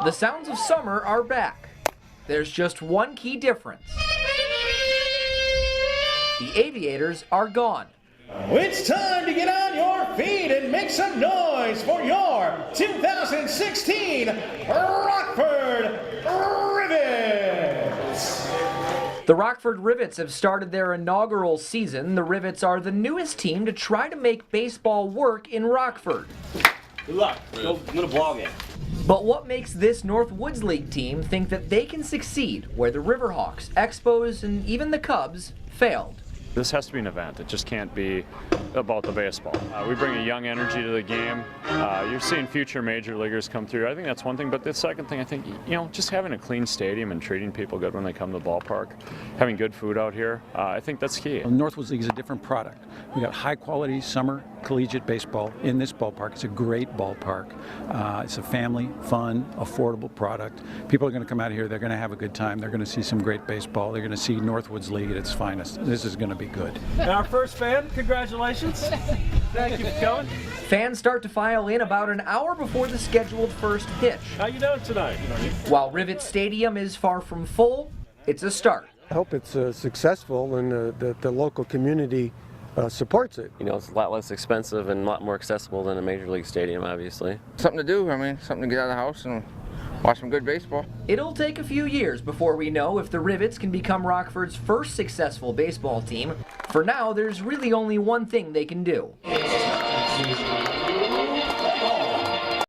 The sounds of summer are back. There's just one key difference. The Aviators are gone. It's time to get on your feet and make some noise for your 2016 Rockford Rivets! The Rockford Rivets have started their inaugural season. The Rivets are the newest team to try to make baseball work in Rockford. Good luck. I'm gonna blog it. But what makes this North Woods League team think that they can succeed where the Riverhawks, Expos, and even the Cubs failed? This has to be an event. It just can't be about the baseball. We bring a young energy to the game. You're seeing future major leaguers come through. I think that's one thing. But the second thing, I think, just having a clean stadium and treating people good when they come to the ballpark, having good food out here, I think that's key. Northwoods League is a different product. We got high quality summer collegiate baseball in this ballpark. It's a great ballpark. It's a family, fun, affordable product. People are going to come out here. They're going to have a good time. They're going to see some great baseball. They're going to see Northwoods League at its finest. This is going to be good. And our first fan, congratulations. Thank you for coming. Fans start to file in about an hour before the scheduled first pitch. How you doing tonight? While Rivet Stadium is far from full, it's a start. I hope it's successful and that the local community supports it. It's a lot less expensive and a lot more accessible than a major league stadium, obviously. Something to do, something to get out of the house and watch some good baseball. It'll take a few years before we know if the Rivets can become Rockford's first successful baseball team. For now, there's really only one thing they can do.